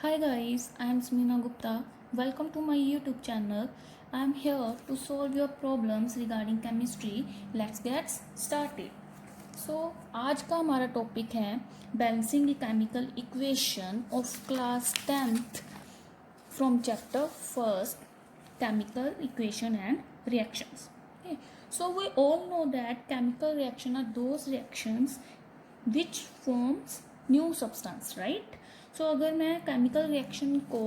Hi guys, I am Smina Gupta. Welcome to my YouTube channel. I am here to solve your problems regarding chemistry. Let's get started. आज का हमारा topic है balancing the chemical equation of class 10th from chapter first chemical equation and reactions. Okay. So we all know that chemical reaction are those reactions which forms new substance, right? सो अगर मैं chemical reaction को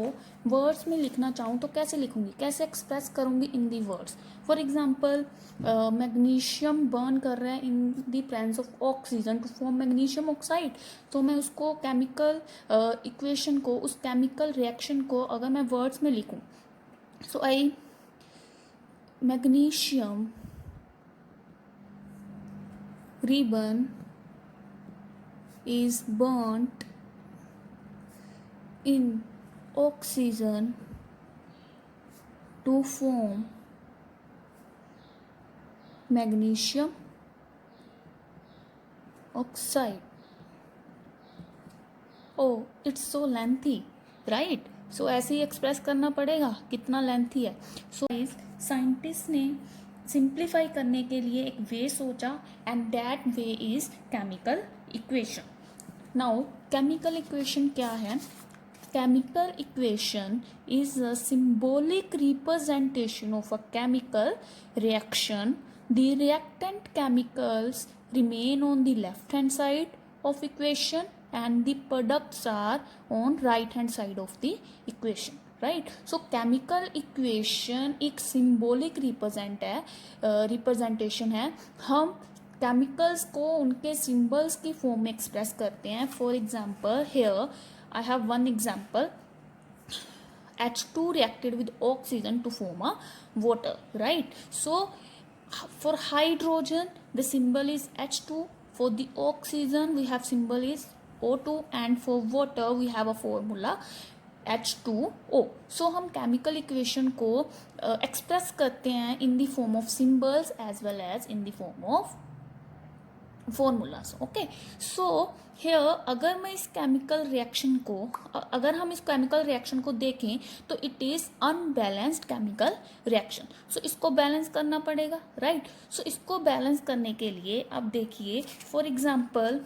words में लिखना चाहूँ तो कैसे लिखूँगी, कैसे एक्सप्रेस करूँगी in the words. For example magnesium burn कर रहा है in the presence of oxygen to form magnesium oxide. तो मैं उसको केमिकल इक्वेशन को, उस केमिकल रिएक्शन को अगर मैं वर्ड्स में लिखूँ, so I magnesium ribbon is burnt in oxygen to form magnesium oxide. Oh, it's so lengthy, right? So ऐसे ही एक्सप्रेस करना पड़ेगा, कितना लेंथी है. सो साइंटिस्ट ने सिंप्लीफाई करने के लिए एक वे सोचा and that way is chemical equation. Now chemical equation क्या है? Chemical equation is a symbolic representation of a chemical reaction. The reactant chemicals remain on the left hand side of equation and the products are on right hand side of the equation, right? So chemical equation एक symbolic representation है. हम chemicals को उनके symbols की form में express करते हैं. For example here I have one example. H2 reacted with oxygen to form a water, right? So for hydrogen the symbol is H2. For the oxygen we have symbol is O2 and for water we have a formula H2O. So हम chemical equation को express करते हैं in the form of symbols as well as in the form of formulas. Okay, so here अगर मैं इस chemical reaction को, अगर हम इस केमिकल रिएक्शन को देखें तो it is unbalanced chemical reaction. So इसको बैलेंस करना पड़ेगा, राइट? सो इसको बैलेंस करने के लिए अब देखिए, फॉर एग्जाम्पल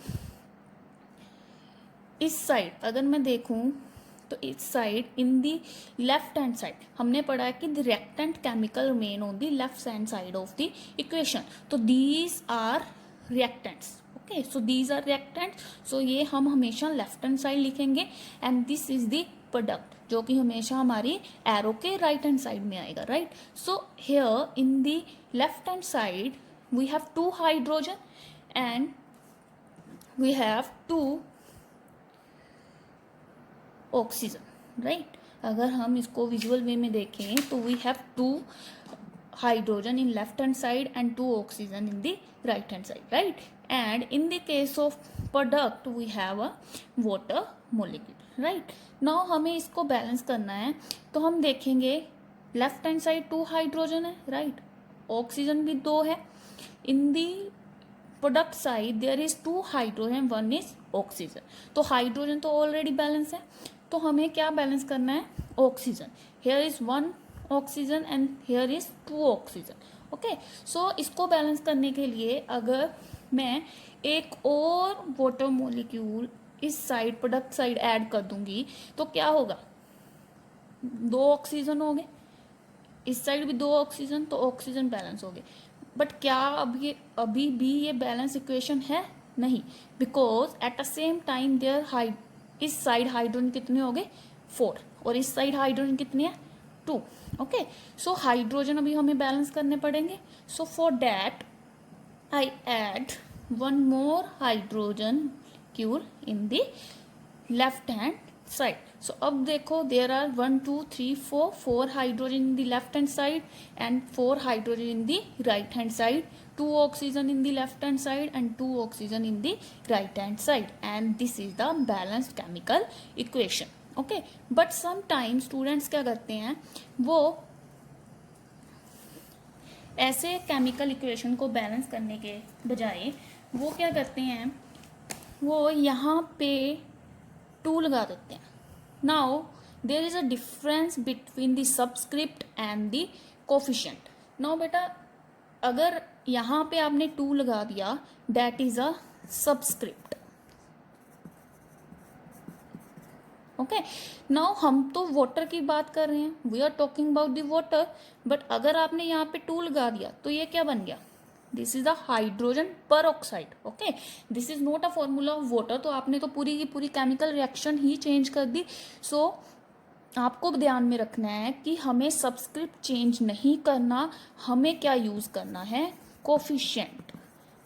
इस साइड अगर मैं देखूं तो इस side in the left hand side हमने पढ़ा है कि the reactant chemical remain on the left hand side of the equation. तो these are reactants. Okay, so these are reactants. So ये हम हमेशा लेफ्ट हैंड साइड लिखेंगे and this is the product जो कि हमेशा हमारी एरो के राइट हैंड साइड में आएगा, right? So here in the left hand side we have 2 hydrogen and we have 2 oxygen, right? अगर हम इसको विजुअल वे में देखें तो we have 2 hydrogen in left hand side and 2 oxygen in the right hand side, right? And in the case of product we have a water molecule, right? Now हमें इसको balance करना है तो हम देखेंगे लेफ्ट हैंड साइड 2 हाइड्रोजन है, right? Oxygen भी 2 है. In the product side there is 2 hydrogen, 1 is oxygen. तो हाइड्रोजन तो ऑलरेडी बैलेंस है, तो हमें क्या बैलेंस करना है? Oxygen. Here is 1 oxygen and here is 2 oxygen. Okay, so इसको बैलेंस करने के लिए अगर मैं एक और वाटर मॉलिक्यूल इस साइड प्रोडक्ट साइड ऐड कर दूंगी तो क्या होगा? 2 ऑक्सीजन हो गए, इस साइड भी 2 ऑक्सीजन, तो ऑक्सीजन बैलेंस हो गए. बट क्या अभी भी ये बैलेंस इक्वेशन है? नहीं, because at the same time there इस साइड हाइड्रोजन कितने हो गए? 4 और इस साइड हाइड्रोजन कितने हैं? 2. ओके, सो हाइड्रोजन अभी हमें बैलेंस करने पड़ेंगे. So for that I add 1 more hydrogen cure in the left hand side. So अब देखो there are 1 2 3 4 hydrogen in the left hand side and 4 hydrogen in the right hand side. 2 oxygen in the left hand side and 2 oxygen in the right hand side, and this is the balanced chemical equation. Okay, but sometimes students क्या करते हैं, वो ऐसे chemical equation को balance करने के बजाय वो क्या करते हैं, वो यहाँ पे 2 लगा देते हैं. Now there is a difference between the subscript and the coefficient. Now बेटा अगर यहाँ पे आपने 2 लगा दिया, that is a subscript. Okay, now हम तो वाटर की बात कर रहे हैं, we are talking about the water. But अगर आपने यहाँ पे 2 लगा दिया तो ये क्या बन गया, दिस इज द हाइड्रोजन पर oxide. Okay, this is not a formula of water. तो आपने तो पूरी की पूरी केमिकल रिएक्शन ही चेंज कर दी. सो आपको ध्यान में रखना है कि हमें सब्सक्रिप्ट चेंज नहीं करना, हमें क्या यूज करना है, कोफिशिएंट.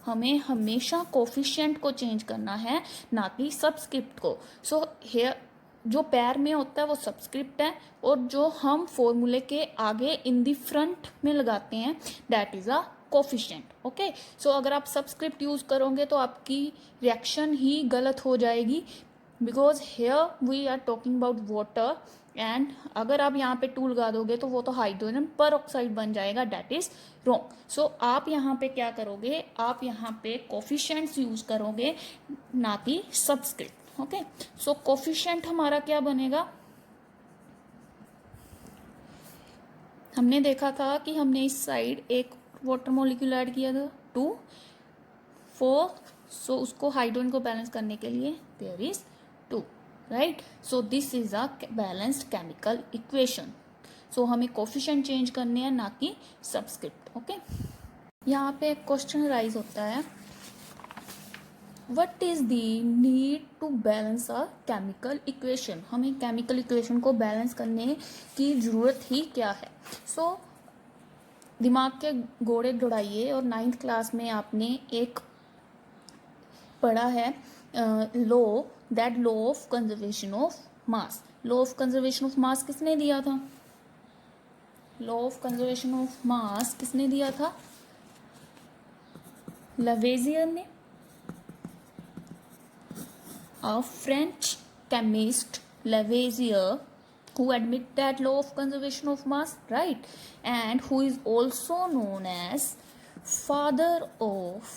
हमें हमेशा कोफिशिएंट को चेंज करना है, ना कि सब्सक्रिप्ट को. सो हेयर जो पैर में होता है वो सब्सक्रिप्ट है, और जो हम फॉर्मूले के आगे इन दी फ्रंट में लगाते हैं that is a coefficient. Okay, so अगर आप सब्सक्रिप्ट यूज करोगे तो आपकी रिएक्शन ही गलत हो जाएगी, because here we are talking about water. And अगर आप यहाँ पे 2 लगा दोगे तो वो तो हाइड्रोजन पर ऑक्साइड बन जाएगा, दैट इज रॉन्ग. सो आप यहाँ पे क्या करोगे, आप यहाँ पे कोफिशिएंट्स यूज करोगे, ना कि सब्सक्रिप्ट. ओके, सो कोफिशिएंट हमारा क्या बनेगा, हमने देखा था कि हमने इस साइड एक वाटर मॉलिक्यूल ऐड किया था 2 4. सो उसको हाइड्रोजन को बैलेंस करने के लिए there is 2, right. So this is a balanced chemical equation. So हमें कोफिशिएंट चेंज करने हैं, ना कि सब्सक्रिप्ट. ओके, यहाँ पे एक क्वेश्चन राइज होता है, what is the need to balance a chemical equation. हमें केमिकल इक्वेशन को बैलेंस करने की जरूरत ही क्या है. सो दिमाग के घोड़े दौड़ाइए, और 9th क्लास में आपने एक पढ़ा है law, that law of conservation of mass. Law of conservation of मास किसने दिया था, लॉ ऑफ कंजर्वेशन ऑफ मास किसने दिया था, लवेजियर ने. A French chemist Lavoisier, who admit that law of conservation of mass, right, and who is also known as father of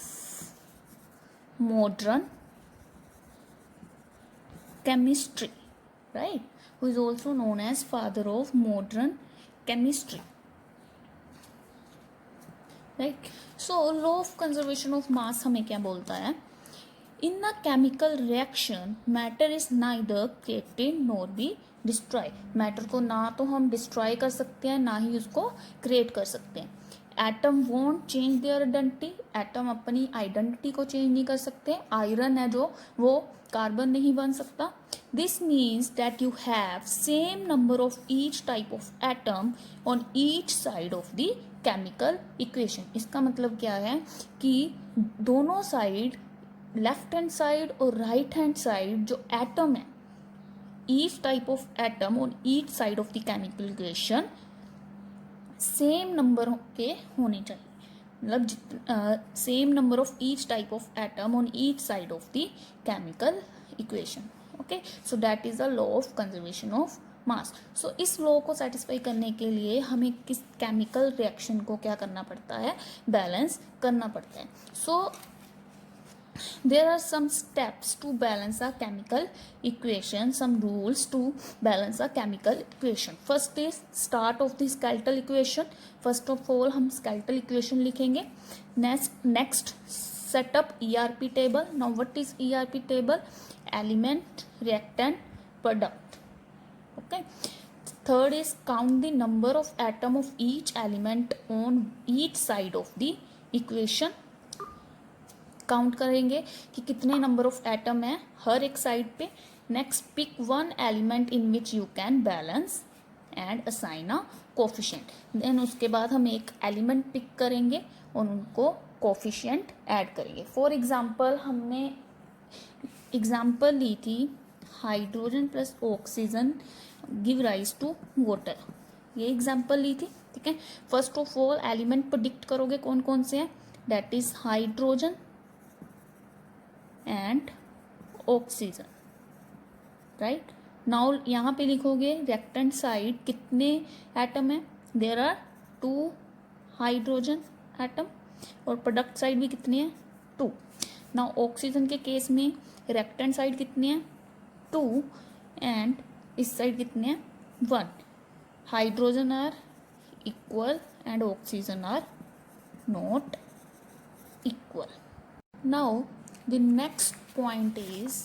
modern chemistry, right, who is also known as father of modern chemistry, right. So law of conservation of mass हमें क्या बोलता है, in a chemical reaction matter is neither created nor be destroyed. Matter को ना तो हम destroy कर सकते हैं, ना ही उसको क्रिएट कर सकते हैं. Atom won't change their identity. Atom अपनी आइडेंटिटी को चेंज नहीं कर सकते. आयरन है जो, वो कार्बन नहीं बन सकता. This means that you have same number of each type of atom on each side of the chemical equation. इसका मतलब क्या है कि दोनों साइड, लेफ्ट हैंड साइड और राइट हैंड साइड जो एटम है, each type of atom on each side of the chemical equation same number के होने चाहिए. मतलब same number of each type of atom on each side of the chemical equation. Okay, so that is the law of conservation of mass. So इस law को satisfy करने के लिए हमें किस केमिकल रिएक्शन को क्या करना पड़ता है, बैलेंस करना पड़ता है. सो there are some steps to balance a chemical equation, some rules to balance a chemical equation. First is start of the skeletal equation. First of all हम skeletal equation लिखेंगे. Next set up ERP table. Now what is ERP table? Element, reactant, product. Okay. Third is count the number of atom of each element on each side of the equation. Count करेंगे कि कितने number of atom है हर एक side पे. Next pick one element in which you can balance and assign a coefficient. Then उसके बाद हम एक एलिमेंट पिक करेंगे और उनको कोफिशिएंट ऐड करेंगे. फॉर एग्जांपल हमने एग्जांपल ली थी hydrogen plus oxygen give rise to water. ये एग्जांपल ली थी, ठीक है. First of all element predict करोगे कौन कौन से हैं, that is hydrogen and oxygen, right. Now यहाँ पे लिखोगे रिएक्टेंट साइड कितने एटम है, देयर आर 2 हाइड्रोजन एटम, और प्रोडक्ट साइड भी कितने हैं, 2. नाउ ऑक्सीजन के केस में रिएक्टेंट साइड कितने हैं, 2, एंड इस साइड कितने हैं 1. Hydrogen are equal and oxygen are not equal. Now the next point is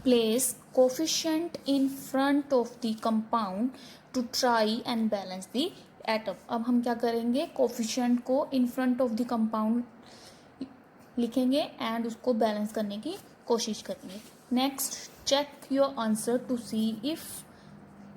place coefficient in front of the compound to try and balance the atom. अब हम क्या करेंगे, coefficient को in front of the compound लिखेंगे and उसको balance करने की कोशिश करेंगे. Next check your answer to see if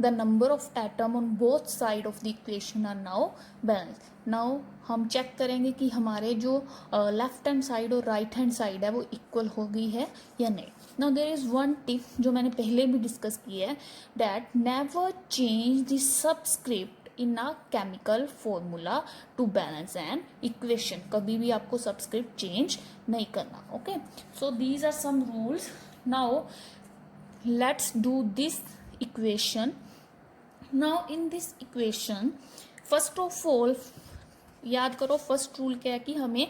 the number of atom on both side of the equation are now balanced. now हम चेक करेंगे कि हमारे जो लेफ्ट हैंड साइड और राइट हैंड साइड है वो इक्वल हो गई है या नहीं. now there is one tip जो मैंने पहले भी डिस्कस की है, that never change the subscript in a chemical formula to balance an equation. कभी भी आपको subscript change नहीं करना. okay, so these are some rules. now let's do this equation. now in this equation first of all याद करो first rule क्या है कि हमें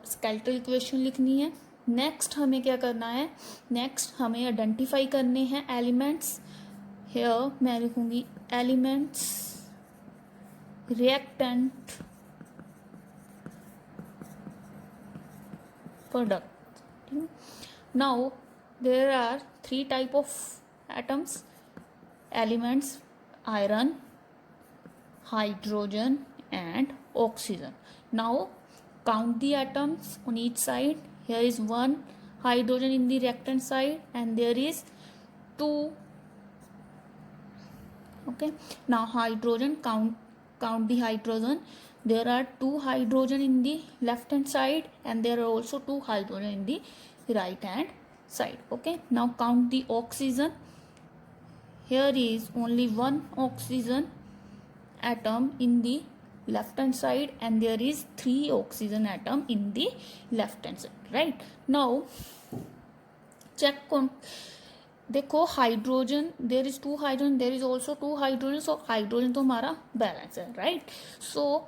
स्केलेटल इक्वेशन लिखनी है. नेक्स्ट हमें क्या करना है, नेक्स्ट हमें आइडेंटिफाई करने हैं एलिमेंट्स. हियर मैं लिखूंगी elements, reactant, product. Now there are 3 type of atoms, elements, iron, hydrogen and oxygen. now count the atoms on each side. here is 1 hydrogen in the reactant side and there is 2. okay, now hydrogen, count the hydrogen. there are 2 hydrogen in the left hand side and there are also 2 hydrogen in the right hand side. okay, now count the oxygen. here is only 1 oxygen atom in the left hand side and there is 3 oxygen atom in the left hand side. right, now check on, देखो hydrogen, there is 2 hydrogen, there is also 2 hydrogen. So hydrogen तो हमारा balance है. Right, सो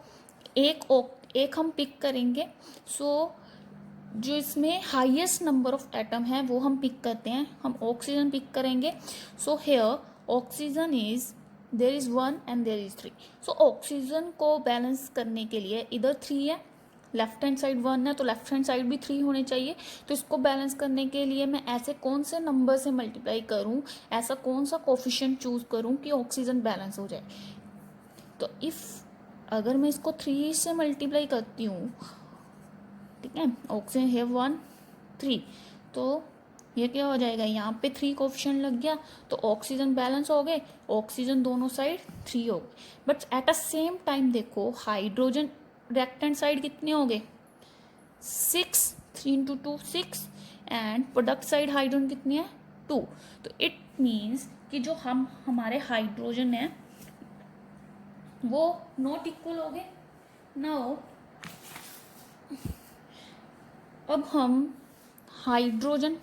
एक हम pick करेंगे. सो जो इसमें highest number of atom है वो हम पिक करते हैं, हम ऑक्सीजन पिक करेंगे. So here oxygen is, there is 1 and there is 3. So oxygen को बैलेंस करने के लिए इधर 3 है, लेफ्ट हैंड साइड 1 है तो लेफ्ट हैंड साइड भी 3 होने चाहिए. तो इसको बैलेंस करने के लिए मैं ऐसे कौन से नंबर से मल्टीप्लाई करूं, ऐसा कौन सा कोफिशिएंट चूज करूं कि ऑक्सीजन बैलेंस हो जाए. तो इफ अगर मैं इसको 3 से मल्टीप्लाई करती हूँ, ठीक है, ऑक्सीजन है 1 3, तो ये क्या हो जाएगा, यहाँ पे 3 कोफिशिएंट लग गया तो ऑक्सीजन बैलेंस हो गए, ऑक्सीजन दोनों साइड 3 हो गए. But at a same time देखो हाइड्रोजन रिएक्टेंट साइड कितने हो गए 6, 3 into 2 6 and product side hydrogen कितनी है 2. तो इट मीन्स कि जो हमारे हाइड्रोजन है वो नॉट इक्वल हो गए. नाउ अब हम हाइड्रोजन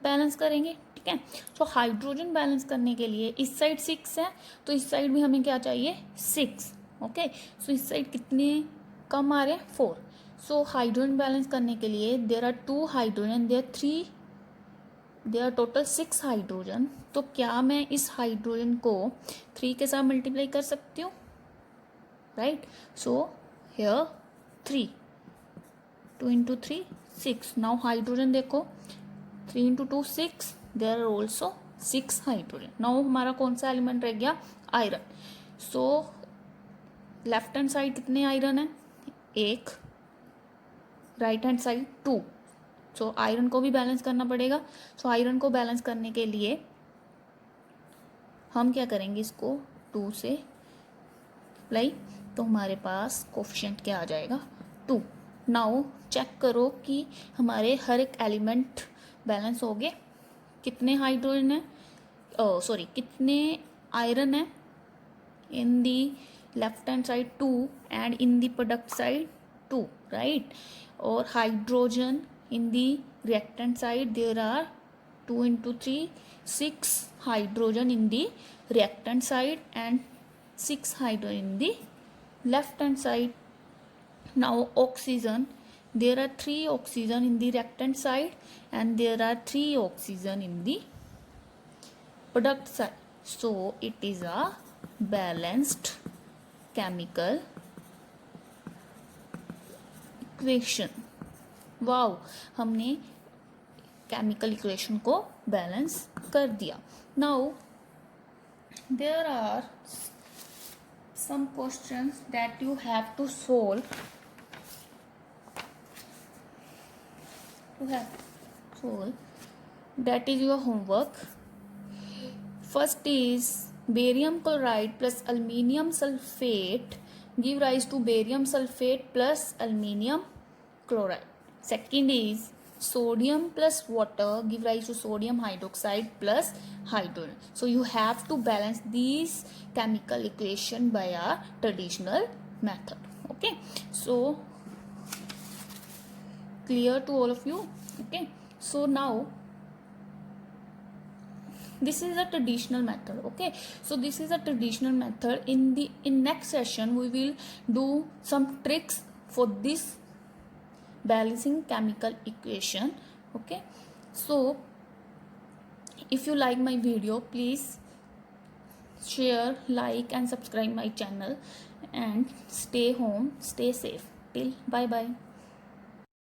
बैलेंस करेंगे. ठीक है, तो हाइड्रोजन बैलेंस करने के लिए इस साइड 6 है तो इस साइड भी हमें क्या चाहिए 6. ओके, सो इस साइड कितने कम आ रहे हैं 4. सो हाइड्रोजन बैलेंस करने के लिए there are 2 hydrogen, there are total 6 hydrogen. तो क्या मैं इस हाइड्रोजन को 3 के साथ मल्टीप्लाई कर सकती हूँ. Right, so here 3, 2 into 3 6. नाउ हाइड्रोजन देखो 3 into 2 6, there are also 6 hydrogen. Now हमारा कौन सा एलिमेंट रह गया iron. So left hand side कितने आयरन है 1, right hand side 2. So iron को भी बैलेंस करना पड़ेगा. सो आयरन को बैलेंस करने के लिए हम क्या करेंगे, इसको 2 से अप्लाई, तो हमारे पास कोफिशिएंट क्या आ जाएगा 2. नाउ चेक करो कि हमारे हर एक एलिमेंट बैलेंस हो गए. कितने हाइड्रोजन है, सॉरी कितने आयरन है in the left hand side 2 and in the product side 2. Right, और hydrogen in the reactant side there are 2 into 3 6 hydrogen in the reactant side and 6 hydrogen in the left hand side. Now oxygen, there are 3 oxygen in the reactant side and there are 3 oxygen in the product side. So it is a balanced chemical equation. Wow, हमने chemical equation को balance कर दिया. Now there are some questions that you have to solve. That is your homework. First is barium chloride plus aluminium sulfate give rise to barium sulfate plus aluminium chloride. Second is sodium plus water give rise to sodium hydroxide plus hydrogen. So you have to balance these chemical equation by a traditional method. Okay, so clear to all of you? Okay, so now this is a traditional method. Okay, so this is a traditional method. In next session we will do some tricks for this balancing chemical equation. Okay, so if you like my video, please share, like and subscribe my channel, and stay home, stay safe till bye bye.